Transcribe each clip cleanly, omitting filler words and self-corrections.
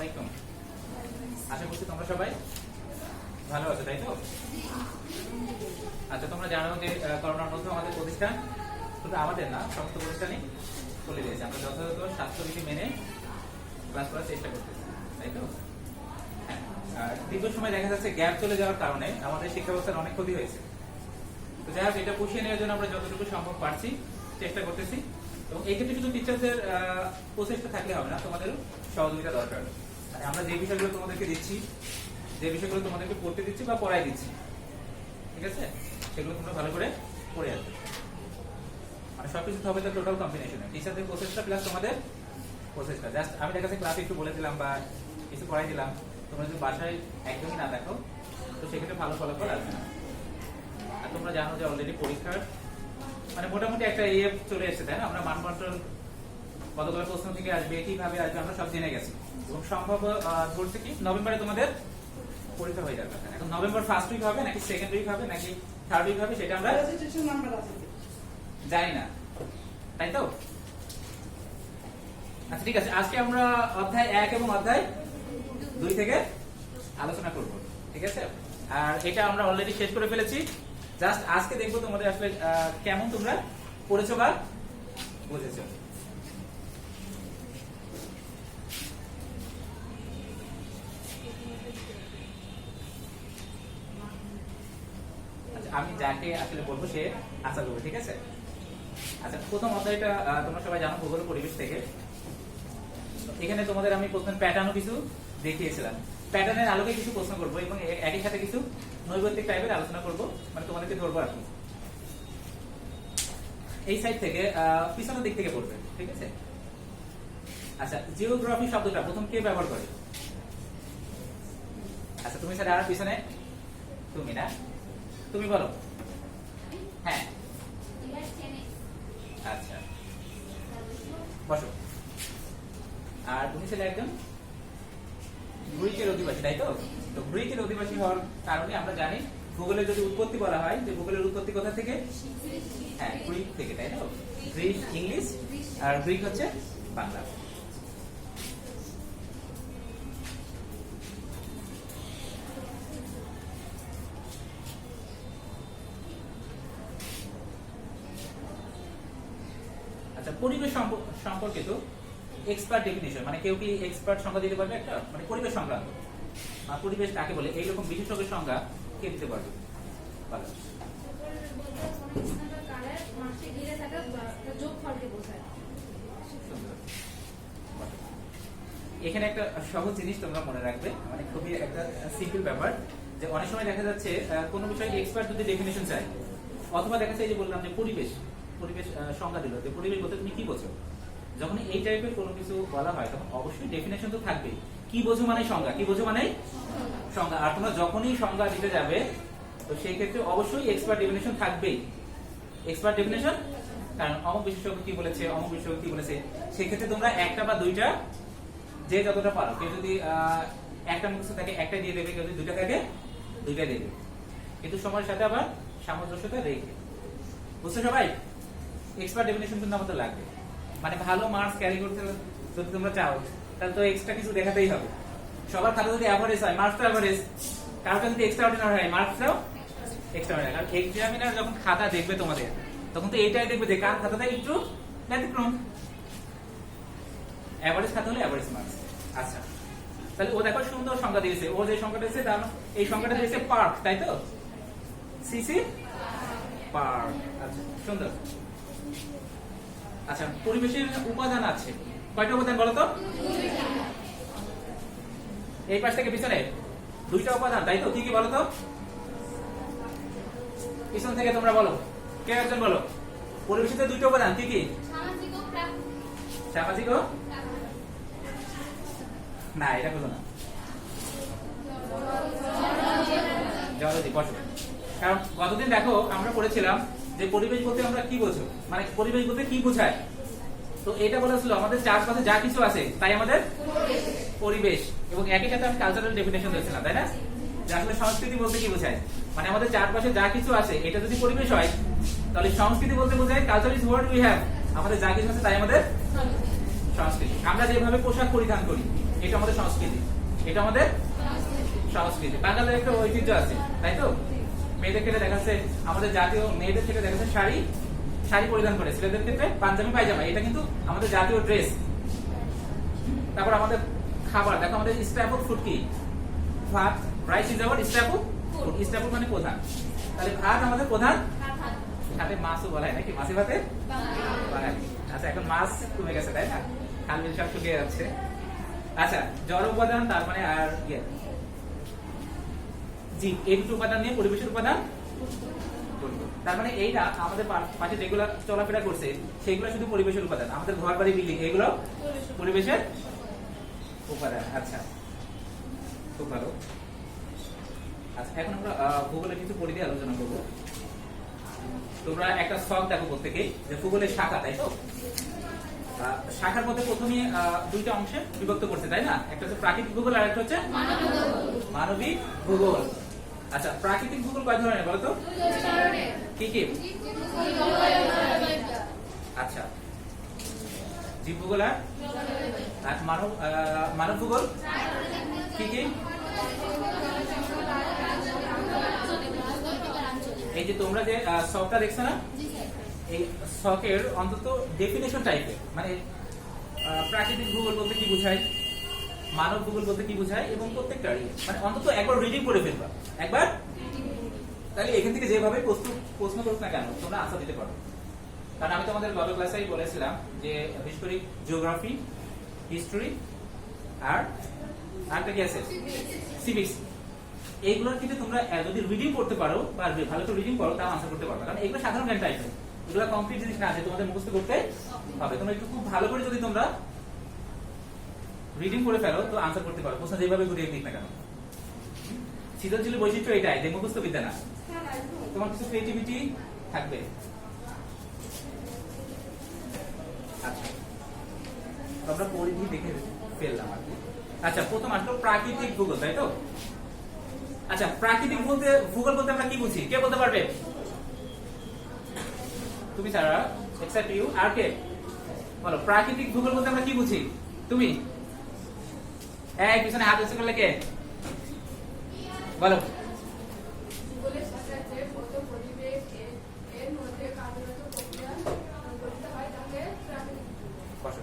আলাইকুম। আশা করছি তোমরা সবাই ভালো আছো, তাই তো? আচ্ছা, তোমরা জানো যে করোনার মধ্যে আমাদের প্রতিষ্ঠান, শুধু আমাদের না, সমস্ত প্রতিষ্ঠানই খুলে দিয়েছে। আমরা যথাযথ স্বাস্থ্যবিধি মেনে ক্লাস করার চেষ্টা করতেছি, তাই তো? হ্যাঁ। আর দীর্ঘ সময় দেখা যাচ্ছে গ্যাপ চলে যাওয়ার কারণে আমাদের শিক্ষা ব্যবস্থার অনেক ক্ষতি হয়েছে। তো যাই হোক, এটা পুষিয়ে নেওয়ার জন্য আমরা যতটুকু সম্ভব পারছি চেষ্টা করতেছি। এবং এই ক্ষেত্রে শুধু টিচারদের প্রচেষ্টা থাকলে হবে না, তোমাদেরও সহযোগিতা দরকার। মানে আমরা যে বিষয়গুলো তোমাদেরকে দিচ্ছি, যে বিষয়গুলো তোমাদেরকে পড়তে দিচ্ছি বা পড়াই দিচ্ছি, ঠিক আছে, সেগুলো তোমরা ভালো করে পড়ে আসবে। মানে সবকিছু হবে তো টোটাল কম্বিনেশনে, টিচারদের প্রচেষ্টা প্লাস তোমাদের প্রচেষ্টা। জাস্ট আমি দেখা যাচ্ছে ক্লাসে একটু বলে দিলাম বা কিছু পড়াই দিলাম, তোমরা যদি বাসায় একদমই না দেখো তো সেক্ষেত্রে ভালো ফলাফল আসবে না। আর তোমরা জানো যে অলরেডি পরীক্ষার মানে মোটামুটি একটা চলে এসেছে, তাই না? আমরা মানবন্টন কতগুলো প্রশ্ন থেকে আসবে, কিভাবে আসবে আমরা সব জেনে গেছি। এবং সম্ভব ধরছে কি নভেম্বরে তোমাদের পরীক্ষা হয়ে যাবে। এখন নভেম্বর ফার্স্ট উইক হবে নাকি সেকেন্ড উইক হবে নাকি থার্ড উইক হবে সেটা আমরা জানি না, তাই তো? আচ্ছা, ঠিক আছে, আজকে আমরা অধ্যায় 1 এবং অধ্যায় 2 থেকে আলোচনা করব, ঠিক আছে? আর এটা আমরা অলরেডি শেষ করে ফেলেছি। জাস্ট আজকে দেখবো তোমাদের আসলে কেমন তোমরা পড়েছো বা বুঝেছো। আচ্ছা, আমি যাকে আসলে বলবো সে আশা করবো, ঠিক আছে? আচ্ছা, প্রথম অধ্যায়টা তোমরা সবাই জানো ভূগোল পরিবেশ থেকে। এখানে তোমাদের আমি প্রথম প্যাটার্নও কিছু দেখিয়েছিলাম। প্যাটার্নের আলোকে কিছু প্রশ্ন করবো এবং একই সাথে কিছু নৈর্ব্যক্তিক টাইপের আলোচনা করবো, মানে তোমাদেরকে ধরবো আর কি। এই সাইড থেকে পিছনের দিক থেকে পড়বে, ঠিক আছে? আচ্ছা, জিওগ্রাফি শব্দটা প্রথম কে ব্যবহার করে? আচ্ছা, তুমি স্যার আর পিছনে তুমি না, তুমি বলো। হ্যাঁ, আচ্ছা, বসো। আর তুমি ছেলে একজন গ্রিকের অধিবাসী, তাই তো? তো গ্রিকের অধিবাসী হওয়ার কারণে আমরা জানি ভূগোলের যদি উৎপত্তি বলা হয় যে ভূগোলের উৎপত্তি কোথা থেকে? হ্যাঁ, গ্রিক থেকে, তাই না? গ্রিক ইংলিশ আর গ্রিক হচ্ছে বাংলা। আচ্ছা, পরিবেশ সম্পর্কিত এক্সপার্ট ডেফিনিশন, মানে কেউ কি এক্সপার্ট সংজ্ঞা দিতে পারবে একটা, মানে পরিবেশ সংক্রান্ত বা পরিবেশ কাকে বলে এইরকম বিশেষজ্ঞের সংজ্ঞা কে দিতে পারবে? ভালো। এখানে একটা সহজ জিনিস তোমরা মনে রাখবে, মানে খুবই একটা সিম্পল ব্যাপার, যে অনেক সময় দেখা যাচ্ছে কোনো বিষয়ে এক্সপার্ট যদি ডেফিনিশন চাই, অথবা দেখা যাচ্ছে এই যে বললাম যে পরিবেশ সংজ্ঞা দিল, যে পরিবেশ বলতে তুমি কি বোঝো। যখন এই টাইপের কোনো কিছু বলা হয় তখন অবশ্যই ডেফিনেশন তো থাকবে। কি বোঝো মানে সংজ্ঞা, কি বোঝো মানে সংজ্ঞা। আর তোমরা যখনই সংজ্ঞা দিতে যাবে তো সেই ক্ষেত্রে অবশ্যই এক্সপার্ট ডেফিনেশন থাকবেই। এক্সপার্ট ডেফিনেশন, কারণ অমুক বিশেষজ্ঞ কি বলেছে, অমুক বিশেষজ্ঞ কি বলেছে, সেই ক্ষেত্রে তোমরা একটা বা দুইটা যে যতটা পারো, কেউ যদি একটা মুখস্থ থাকে একটা দিয়ে দেবে, কেউ যদি দুইটা থাকে দুইটা দিয়ে দেবে, কিন্তু সময়ের সাথে আবার সামঞ্জস্যতা রেখে। বুঝছো সবাই? এক্সপার্ট ডেফিনেশন কিন্তু আমাদের লাগবে। মানে ভালো মার্কস ক্যারি করতে যদি তোমরা চাও তাহলে তো এক্সট্রা কিছু দেখাতেই হবে। সবার খাতা যদি অ্যাভারেজ হয়, মার্কস তো অ্যাভারেজ, কারোটা যদি এক্সট্রা অর্ডিনারি হয়, মার্কসটাও এক্সট্রা অর্ডিনারি। কারণ এক্সামিনার যখন খাতা দেখবে তোমাদের তখন তো এইটাই দেখবে যে কার খাতাটা একটু ব্যতিক্রম। অ্যাভারেজ খাতা হলে অ্যাভারেজ মার্কস। আচ্ছা, তাহলে ও দেখো সুন্দর সংখ্যা দিয়েছে, ও যে সংখ্যাটা দিয়েছে তার এই সংখ্যাটা দিয়েছে পার্ক, তাই তো? CC park. আচ্ছা, সুন্দর। আচ্ছা, পরিবেশের উপাদান আছে কয়টা উপাদান বলো তো? এই পাশ থেকে পিছনে দুইটা উপাদান, তাই তো? কি কি বলো তো? পিছন থেকে তোমরা বলো, কে একজন বলো। পরিবেশের দুইটা উপাদান কি কি? সামাজিক ও না, এটা বলো না, জলদি বসো। কারণ গতদিন দেখো আমরা পড়েছিলাম যে পরিবেশ বলতে আমরা কি বোঝো, মানে পরিবেশ বলতে কি বোঝায়। তো এটা বলা ছিল আমাদের চারপাশে যা কিছু আছে তাই আমাদের পরিবেশ। এবং একই সাথে আমি কালচারাল ডেফিনেশন দিয়েছিলাম, তাই না? যে আসলে সংস্কৃতি বলতে কি বোঝায়, মানে আমাদের চারপাশে যা কিছু আছে এটা যদি পরিবেশ হয় তাহলে সংস্কৃতি বলতে বোঝায় culture is what we have, আমাদের যা কিছু আছে তাই আমাদের সংস্কৃতি। আমরা যেভাবে পোশাক পরিধান করি এটা আমাদের সংস্কৃতি, এটা আমাদের সংস্কৃতি। বাঙালির একটা ঐতিহ্য আছে, তাই তো? মেয়েদের ক্ষেত্রে দেখা যাচ্ছে আমাদের জাতীয়, মেয়েদের ক্ষেত্রে দেখা যাচ্ছে শাড়ি শাড়ি পরিধান করে, ছেলেদের ক্ষেত্রে পাঞ্জাবি পায়জামা, এটা কিন্তু আমাদের জাতীয় ড্রেস। তারপর আমাদের খাবার দেখো, আমাদের স্ট্যাপল ফুড কি? ভাত। Rice is our staple food. Staple মানে প্রধান, তাহলে ভাত আমাদের প্রধান। সাথে মাছও বলা হয় নাকি? মাছে ভাতে বাঙালি। আচ্ছা, এখন মাছ কমে গেছে তাই না? খাল বিল সব শুকিয়ে যাচ্ছে। আচ্ছা, জড় উপাদান তার মানে আর জীব, এই দুটো উপাদান নিয়ে পরিবেশের উপাদান। তার মানে এইটা আমাদের পাশে যেগুলো চলাফেরা করছে সেগুলো শুধু পরিবেশের উপাদান। আমাদের ঘর বাড়ি বিল্ডিং এগুলো পরিবেশের উপাদান। আচ্ছা, খুব ভালো। আচ্ছা, এখন আমরা ভূগোলের কিছু পরিধি আলোচনা করবো। তোমরা একটা শখ দেখো প্রত্যেকে যে ভূগোলের শাখা, তাই তো? শাখার মধ্যে প্রথমে দুইটা অংশে বিভক্ত করছে, তাই না? একটা হচ্ছে প্রাকৃতিক ভূগোল আর একটা হচ্ছে মানবিক ভূগোল। আচ্ছা, প্রাকৃতিক ভূগোল কয় ধরনের বলো তো? কি কি? আচ্ছা, জীব ভূগোল আর মানব ভূগোল কি কি? এই যে তোমরা যে শখটা দেখছো না, এই শখের অন্তত ডেফিনেশন টাইপের, মানে প্রাকৃতিক ভূগোল বলতে কি বোঝায়, মানব ভূগোল বলতে কি বোঝায়, এবং প্রত্যেকটারই মানে অন্তত একবার রিডিং করে ফেলবা একবার। তাহলে এখান থেকে যেভাবে প্রশ্ন করুক না কেন তোমরা আনসার দিতে পারো। কারণ আমি তোমাদের গত ক্লাসেই বলেছিলাম যে বিশেষ করে জিওগ্রাফি, হিস্ট্রি আর আরেকটা কি আছে, সিভিক্স, এইগুলোর ক্ষেত্রে তোমরা যদি রিডিং করতে পারো বা ভালো করে রিডিং করো তাও আনসার করতে পারবে। কারণ এগুলো সাধারণ জ্ঞান টাইপের, এগুলো কমপ্লিট জিনিস না আছে, তোমাদের মুখস্থ করতে হবে। তোমরা একটু খুব ভালো করে যদি তোমরা রিডিং করে ফেলো তো আনসার করতে পারো, প্রশ্ন যেভাবে ঘুরিয়ে দিক না কেন। সৃজনশীল বৈশিষ্ট্য এটাই যে মুখস্থ বিদ্যা না, তোমার কিছু ক্রিয়েটিভিটি থাকবে। আচ্ছা, আমরা পরিধি দেখে ফেললাম আর কি। আচ্ছা, প্রথম আসলো প্রাকৃতিক ভূগোল, তাই তো? আচ্ছা, প্রাকৃতিক ভূগোল বলতে আমরা কি বুঝি? কে বলতে পারবে? তুমি ছাড়া, এক্সেপ্ট ইউ, আর কে বলো প্রাকৃতিক ভূগোল বলতে আমরা কি বুঝি? তুমি এই পিছনে হাত উঁচু করলে কে বলো?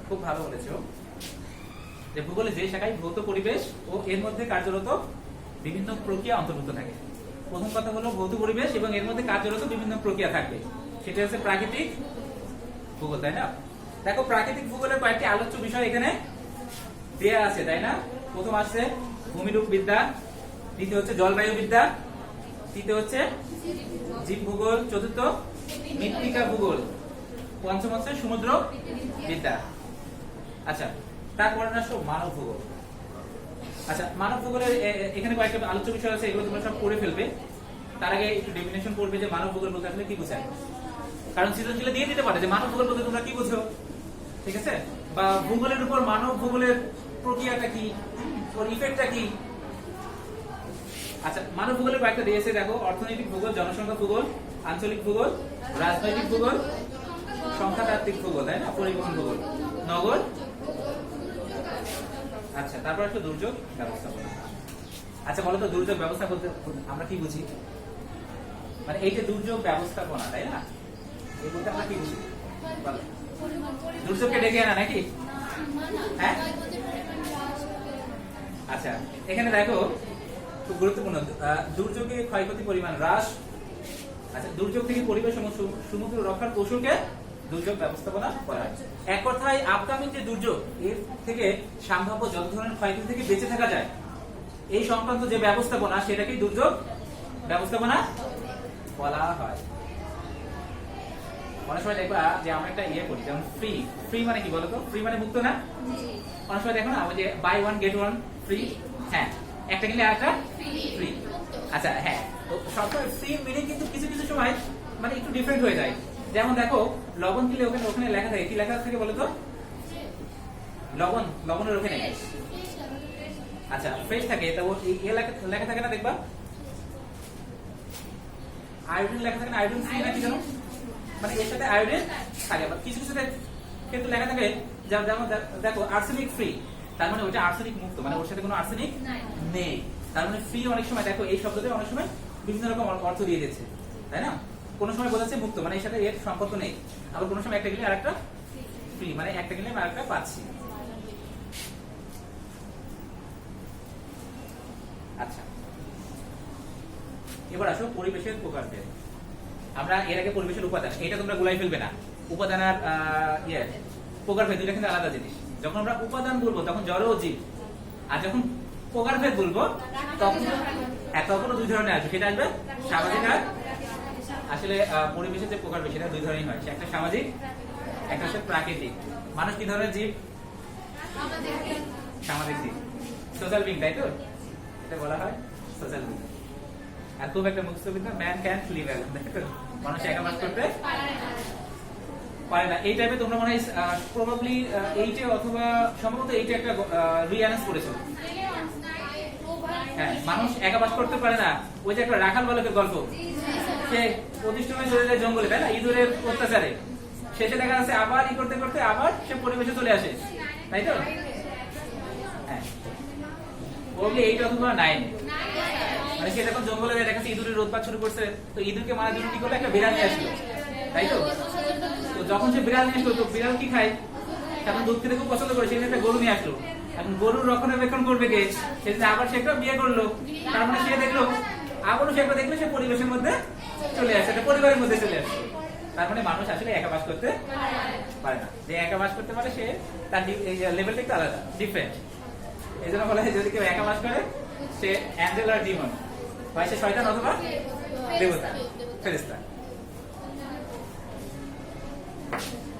খুব ভালো বলেছো যে ভূগোলে যে শাখায় ভৌত পরিবেশ ও এর মধ্যে কার্যরত বিভিন্ন প্রক্রিয়া অন্তর্ভুক্ত থাকে। প্রথম কথা হলো ভৌত পরিবেশ এবং এর মধ্যে কার্যরত বিভিন্ন প্রক্রিয়া থাকবে, সেটা হচ্ছে প্রাকৃতিক ভূগোল, তাই না? দেখো, প্রাকৃতিক ভূগোলের কয়েকটি আলোচ্য বিষয় এখানে দেয়া আছে, তাই না? প্রথম আসছে ভূমিরূপ বিদ্যা, দ্বিতীয় হচ্ছে জলবায়ু বিদ্যা, তৃতীয় হচ্ছে জীব ভূগোল, চতুর্থ মৃত্তিকা ভূগোল, পঞ্চম হচ্ছে সমুদ্র বিদ্যা। আচ্ছা, তারপরে আসো মানব ভূগোল। আচ্ছা, মানব ভূগোলের এখানে কয়েকটা আলোচ্য বিষয় আছে, এগুলো তোমরা সব পড়ে ফেলবে। তার আগে একটু ডেফিনেশন করবে যে মানব ভূগোল বলতে আসলে কি বোঝায়, কারণ সৃজনশীলে দিয়ে দিতে পারে যে মানব ভূগোল বলতে তোমরা কি বুঝো, ঠিক আছে? বা ভূগোলের উপর মানব ভূগোলের প্রক্রিয়াটা কি, ওর ইফেক্টটা কি। আচ্ছা, মানব ভূগোলের কয়েকটা দিয়েছে দেখো, অর্থনৈতিক ভূগোল, জনসংখ্যা ভূগোল, আঞ্চলিক ভূগোল, রাজনৈতিক ভূগোল, সংখ্যাতাত্ত্বিক ভূগোল, তাই না? পরিবহন ভূগোল, নগর। আচ্ছা, তারপর আসলে দুর্যোগ ব্যবস্থাপনা। আচ্ছা, বলো তো দুর্যোগ ব্যবস্থা বলতে আমরা কি বুঝি? মানে এই যে দুর্যোগ ব্যবস্থাপনা, তাই না? এই বলতে আমরা কি বুঝি? দুর্যোগকে ডেকে আনা নাকি? হ্যাঁ, আচ্ছা, এখানে দেখো খুব গুরুত্বপূর্ণ, দুর্যোগে ক্ষয়ক্ষতি পরিমাণ হ্রাস। আচ্ছা, দুর্যোগ থেকে পরিবেশ এবং সমুদ্র রক্ষার কৌশলকে দুর্যোগ ব্যবস্থাপনা করা হয়। এক কথায় আপকামিং যে দুর্যোগ, এর থেকে সম্ভাব্য যত ধরনের ক্ষয়ক্ষতি থেকে বেঁচে থাকা যায় এই সংক্রান্ত যে ব্যবস্থাপনা, সেটাকে দুর্যোগ ব্যবস্থাপনা বলা হয়। অনেক সময় দেখবা যে আমরা একটা ইয়ে করি, যেমন ফ্রি। ফ্রি মানে কি বলতো? ফ্রি মানে মুক্ত না? অনেক সময় দেখো না ওই যে buy one get one free, হ্যাঁ, একটা কিনলে আরেকটা ফ্রি। আচ্ছা, হ্যাঁ, তো সবসময় ফ্রি মিনিং কিন্তু কিছু কিছু সময় মানে একটু ডিফারেন্ট হয়ে যায়। যেমন দেখো, লবণ কিনলে ওখানে লেখা থাকে, কি লেখা থাকে বলতো? লবণ, লবণের ওখানে আচ্ছা ফ্রেশ থাকে, তো লেখা থাকে না দেখবা? আয়োডিন লেখা থাকে না? আয়োডিন ফ্রি নাকি জানো? মানে এর সাথে আয়োডিন থাকে। কিছু কিছু ক্ষেত্রে লেখা থাকে যেমন দেখো আর্সেনিক ফ্রি, তার মানে ওটা আর্সেনিক মুক্ত, মানে ওর সাথে কোনো আর্সেনিক নেই। তার মানে ফ্রি অনেক সময় দেখো এই শব্দটা অনেক সময় বিভিন্ন রকম অর্থ দিয়ে দিচ্ছে, তাই না? কোনো সময় বোঝাচ্ছে মুক্ত, মানে এর সাথে এর সম্পর্ক নেই। আবার কোনো সময় একটা গেলে আরেকটা ফ্রি, মানে একটা গেলে আরেকটা পাচ্ছি। আচ্ছা, এবার আসো পরিবেশের প্রকারভেদ। আমরা এর আগে পরিবেশের উপাদান, এটা তোমরা গুলাই ফেলবে না। উপাদান আর প্রকারভেদ দুইটা কিন্তু আলাদা জিনিস। যখন আমরা উপাদান বলবো তখন জড় ও জীব, আর যখন প্রকারভেদ বলবো তখন দুই ধরনের আসবে। সেটা আসবে সামাজিক আর, আসলে পরিবেশের যে প্রকারভেদ সেটা দুই ধরনের হয়, একটা সামাজিক, একটা হচ্ছে প্রাকৃতিক। মানুষ কি ধরনের জীব? সামাজিক জীব, সোশ্যাল বিং, তাই তো? এটা বলা হয় সোশ্যাল বিং। আর খুব একটা মুখ্যবিদ্যা, ম্যান ক্যান লিভ অ্যালোন, মানুষ একা বাস করতে পারে না। এই টাইপে তোমরা মনে হয় প্রবাবলি এইটে অথবা সম্ভবত এইটা একটা রিঅ্যানাউন্স করেছো। হ্যাঁ, মানুষ একা বাস করতে পারে না। ওই যে একটা রাখাল বালকের গল্প, সে প্রতিষ্ঠিত চলে যায় জঙ্গলে, তাই না, ইঁদুরের অত্যাচারে। শেষে দেখা যাচ্ছে আবার করতে করতে আবার সে পরিবেশে চলে আসে, তাই তো? হ্যাঁ, প্রবাবলি 8 অথবা 9, মানে সে যখন জঙ্গলে যায় দেখাচ্ছে ইঁদুরের উৎপাত শুরু করছে, তো ইঁদুরকে মারার জন্য কি করলো, একটা বিড়াল নিয়ে আসলো, তাই তো? তো যখন সে বিড়াল নিয়ে আসলো, তো বিড়াল কি খায়, তখন দুধ খেতে খুব পছন্দ করে, সেখানে একটা গরু নিয়ে আসলো। এখন গরুর রক্ষণাবেক্ষণ করবে কে? সেদিন আবার সে একটা বিয়ে করলো। তার মানে সে দেখলো, আবারও সে একবার দেখলো সে পরিবেশের মধ্যে চলে আসে, একটা পরিবারের মধ্যে চলে আসে। তার মানে মানুষ আসলে একা বাস করতে পারে না। যে একা বাস করতে পারে সে তার লেভেলটা একটু আলাদা, ডিফারেন্ট। এই জন্য বলা হয় যদি কেউ একা বাস করে সে অ্যাঞ্জেল আর ডিমন, হয় সে শয়তান অথবা দেবতা, ফেরেশতা।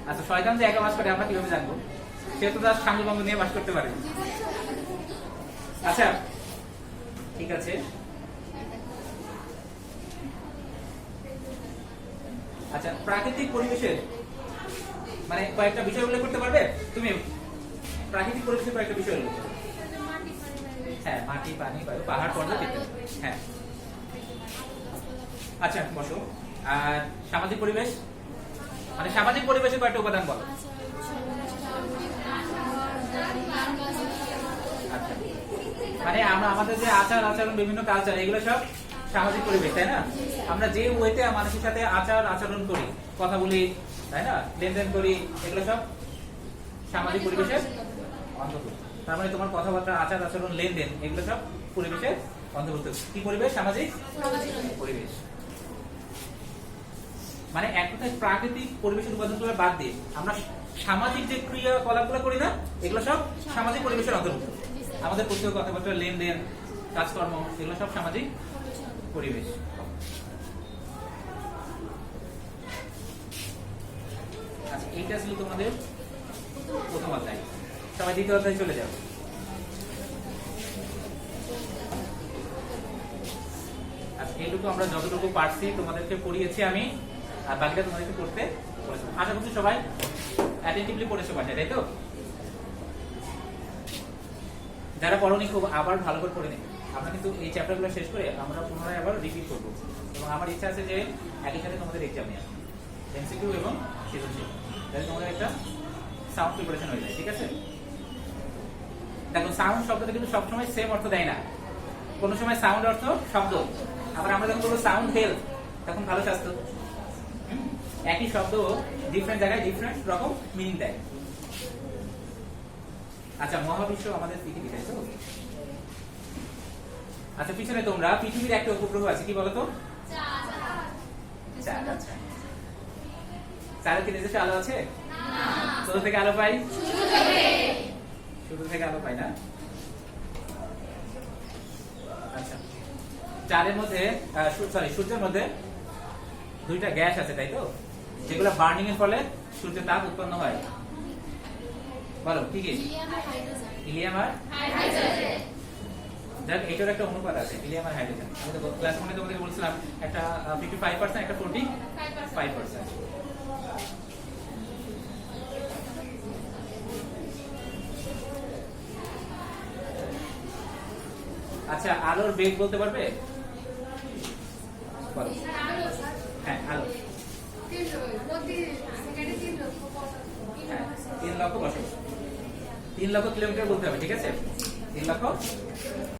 আচ্ছা, শয়তান যে একা বাস করে আমরা কিভাবে জানবো? সে তো তার সঙ্গ বঙ্গ নিয়ে বাস করতে পারে। আচ্ছা, ঠিক আছে। আচ্ছা, প্রাকৃতিক পরিবেশের মানে কয়েকটা বিষয় উল্লেখ করতে পারবে তুমি? প্রাকৃতিক পরিবেশের কয়েকটা বিষয় উল্লেখ করবে। হ্যাঁ, মাটি, পানি, বায়ু, পাহাড়, পর্বত ইত্যাদি। হ্যাঁ, আচ্ছা বসো। আর সামাজিক পরিবেশ, মানে সামাজিক পরিবেশের কয়েকটা উপাদান বলো। আচ্ছা, মানে আমরা আমাদের যে আচার আচরণ, বিভিন্ন কালচার, এগুলো সব সামাজিক পরিবেশ, তাই না? আমরা যে ওয়েতে মানুষের সাথে আচার আচরণ করি, কথা বলি, তাই না, লেনদেন করি, এগুলো সব সামাজিক পরিবেশের অন্তর্ভুক্ত। তার মানে তোমার কথাবার্তা, আচার আচরণ, লেনদেন, এগুলো সব পরিবেশের অন্তর্ভুক্ত। কি পরিবেশ? সামাজিক পরিবেশ। মানে এক কথায় প্রাকৃতিক পরিবেশের উপাদানগুলো বাদ দিয়ে আমরা সামাজিক যে ক্রিয়াকলাপগুলো করি না, এগুলো সব সামাজিক পরিবেশের অন্তর্ভুক্ত। আমাদের প্রত্যেক কথাবার্তা, লেনদেন, কাজকর্ম, এগুলো সব সামাজিক পরিবেশ। আচ্ছা, এইটা ছিল তোমাদের প্রথম অধ্যায়। সবাই দ্বিতীয় অধ্যায়ে চলে যাও। আচ্ছা, এইটুকু আমরা যতটুকু পারছি তোমাদেরকে পড়িয়েছি আমি, আর বাকিটা তোমাদেরকে পড়তে বলেছি। আশা করছি সবাই অ্যাটেন্টিভলি পড়েছো বাসায়, তাই তো? যারা পড়োনি খুব আবার ভালো করে পড়ে নেবে। আমরা কিন্তু এই চ্যাপ্টারগুলো শেষ করে আমরা পুনরায় আবার রিপিট করবো, এবং আমার ইচ্ছা আছে যে একই সাথে তোমাদের এক্সাম নেওয়া, এমসিকিউ এবং সৃজনশীল, তাহলে তোমাদের একটা সাউন্ড প্রিপারেশন হয়ে যায়। ঠিক আছে? দেখো, সাউন্ড শব্দটা কিন্তু সবসময় সেম অর্থ দেয় না। কোনো সময় সাউন্ড অর্থ শব্দ, আবার আমরা যখন বলবো সাউন্ড হেলথ, তখন ভালো স্বাস্থ্য। একই শব্দ ডিফারেন্ট জায়গায় ডিফারেন্ট রকম মিনিং দেয়। আচ্ছা, মহাবিশ্ব আমাদের পৃথিবী, তাই তো? আচ্ছা, পিছনে তোমরা পৃথিবীর একটা উপগ্রহ আছে, কি বলতো? চাঁদ। আচ্ছা, চাঁদের কি নিজস্ব আলো আছে? কোথা থেকে আলো পাই? শুরু থেকে আলো পাই না? আচ্ছা, চাঁদের মধ্যে সূর্যের মধ্যে দুইটা গ্যাস আছে, তাই তো, যেগুলো বার্নিং এর ফলে সূর্যের তাপ উৎপন্ন হয়। বলো কি কি? হিলিয়াম আর হাইড্রোজেন। যাক, এটার একটা অনুপাত আছে, হিলিয়াম আর হাইড্রোজেন। আমি তো ক্লাস 1 এ তোমাদেরকে বলছিলাম একটা 55%, একটা 45%। আচ্ছা, আলোর বেগ বলতে পারবে? বলো। হ্যাঁ, আলো 3 লক্ষ বছর। 3 লক্ষ কিলোমিটার বলতে হবে, ঠিক আছে? 3 লক্ষ